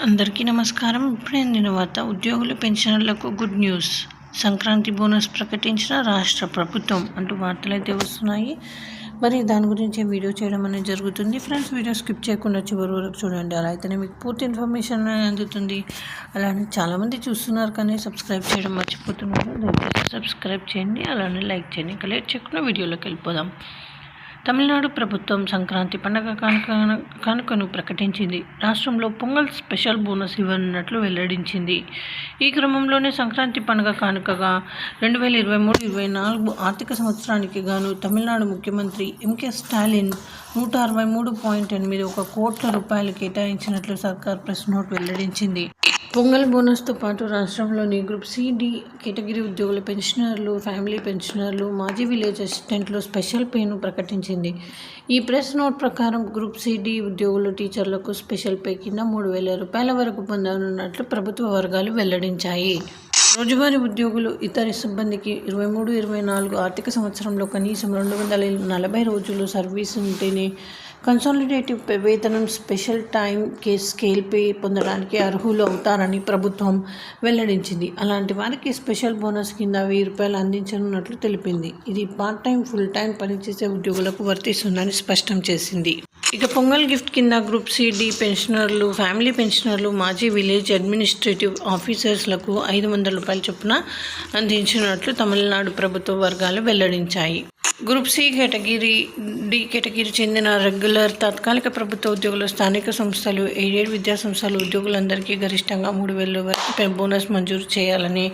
అందరికీ నమస్కారం. ఇప్పుడే అందిన వార్త. ఉద్యోగులు, పెన్షనర్లకు గుడ్ న్యూస్. సంక్రాంతి బోనస్ ప్రకటించిన రాష్ట్ర ప్రభుత్వం అంటూ వార్తలు అయితే వస్తున్నాయి. మరి దాని గురించి వీడియో చేయడం అనేది జరుగుతుంది. ఫ్రెండ్స్, వీడియో స్కిప్ చేయకుండా చివరి వరకు చూడండి. అలా అయితేనే మీకు పూర్తి ఇన్ఫర్మేషన్ అందుతుంది. అలానే చాలామంది చూస్తున్నారు కానీ సబ్స్క్రైబ్ చేయడం మర్చిపోతున్నారు. దయచేసి సబ్స్క్రైబ్ చేయండి, అలానే లైక్ చేయండి. ఇంకా లేట్ చేయకుండా వీడియోలోకి వెళ్ళిపోదాం. తమిళనాడు ప్రభుత్వం సంక్రాంతి పండుగ కానుకను ప్రకటించింది. రాష్ట్రంలో పొంగల్ స్పెషల్ బోనస్ ఇవ్వనున్నట్లు వెల్లడించింది. ఈ క్రమంలోనే సంక్రాంతి పండుగ కానుకగా 2023-24 ఆర్థిక సంవత్సరానికి గాను తమిళనాడు ముఖ్యమంత్రి ఎంకే స్టాలిన్ 163.81 కోట్ల రూపాయలు కేటాయించినట్లు సర్కార్ ప్రెస్ నోట్ వెల్లడించింది. పొంగల్ బోనస్తో పాటు రాష్ట్రంలోని గ్రూప్ సి, డి కేటగిరీ ఉద్యోగుల పెన్షనర్లు, ఫ్యామిలీ పెన్షనర్లు, మాజీ విలేజ్ అసిస్టెంట్లు స్పెషల్ పేను ప్రకటించింది. ఈ ప్రెస్ నోట్ ప్రకారం గ్రూప్ సి, డి ఉద్యోగులు, టీచర్లకు స్పెషల్ పే కింద 3,000 రూపాయల వరకు పొందనున్నట్లు ప్రభుత్వ వర్గాలు వెల్లడించాయి. రోజువారీ ఉద్యోగులు, ఇతర సిబ్బందికి 23-24 ఆర్థిక సంవత్సరంలో కనీసం 240 రోజులు సర్వీసు ఉంటేనే కన్సాలిడేటివ్ వేతనం స్పెషల్ టైం స్కేల్ పే పొందడానికి అర్హులు అవుతారని ప్రభుత్వం వెల్లడించింది. అలాంటి వారికి స్పెషల్ బోనస్ కింద 1,000 రూపాయలు అందించనున్నట్లు తెలిపింది. ఇది పార్ట్ టైం, ఫుల్ టైం పనిచేసే ఉద్యోగులకు వర్తిస్తుందని స్పష్టం చేసింది. ఇక పొంగల్ గిఫ్ట్ కింద గ్రూప్ సి, డి పెన్షనర్లు, ఫ్యామిలీ పెన్షనర్లు, మాజీ విలేజ్ అడ్మినిస్ట్రేటివ్ ఆఫీసర్స్లకు 500 రూపాయల చొప్పున అందించినట్లు తమిళనాడు ప్రభుత్వ వర్గాలు వెల్లడించాయి. Group C category, D category చెందిన రెగ్యులర్, తాత్కాలిక ప్రభుత్వ ఉద్యోగులు, స్థానిక సంస్థలు, ఎయిడెడ్ విద్యాసంస్థలు ఉద్యోగులందరికీ గరిష్టంగా 3,000 వరకు బోనస్ మంజూరు చేయాలని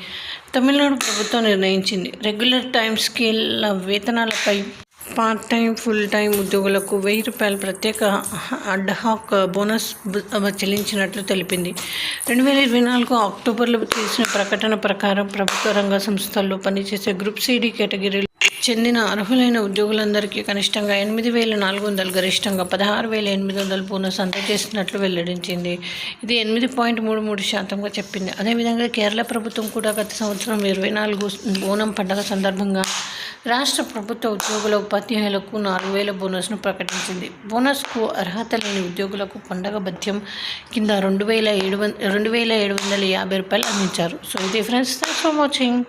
తమిళనాడు ప్రభుత్వం నిర్ణయించింది. రెగ్యులర్ టైం స్కేల్ వేతనాలపై పార్ట్ టైం, ఫుల్ టైం ఉద్యోగులకు 1,000 రూపాయల ప్రత్యేక అడ్హాక్ బోనస్ చెల్లించినట్లు తెలిపింది. 2024 అక్టోబర్లో చేసిన ప్రకటన ప్రకారం ప్రభుత్వ రంగ సంస్థల్లో పనిచేసే గ్రూప్ సి, డి కేటగిరీలో చెందిన అర్హులైన ఉద్యోగులందరికీ కనిష్టంగా 8,400, గరిష్టంగా 16,800 బోనస్ అందజేసినట్లు వెల్లడించింది. ఇది 8.33% చెప్పింది. అదేవిధంగా కేరళ ప్రభుత్వం కూడా గత సంవత్సరం 24 ఓనం పండుగ సందర్భంగా రాష్ట్ర ప్రభుత్వ ఉద్యోగుల, ఉపాధ్యాయులకు 4,000 బోనస్ను ప్రకటించింది. బోనస్కు అర్హత లేని ఉద్యోగులకు పండగ భత్యం కింద 2,750 రూపాయలు అందించారు. సో ఇది ఫ్రెండ్స్, థాంక్స్ ఫర్ వాచింగ్.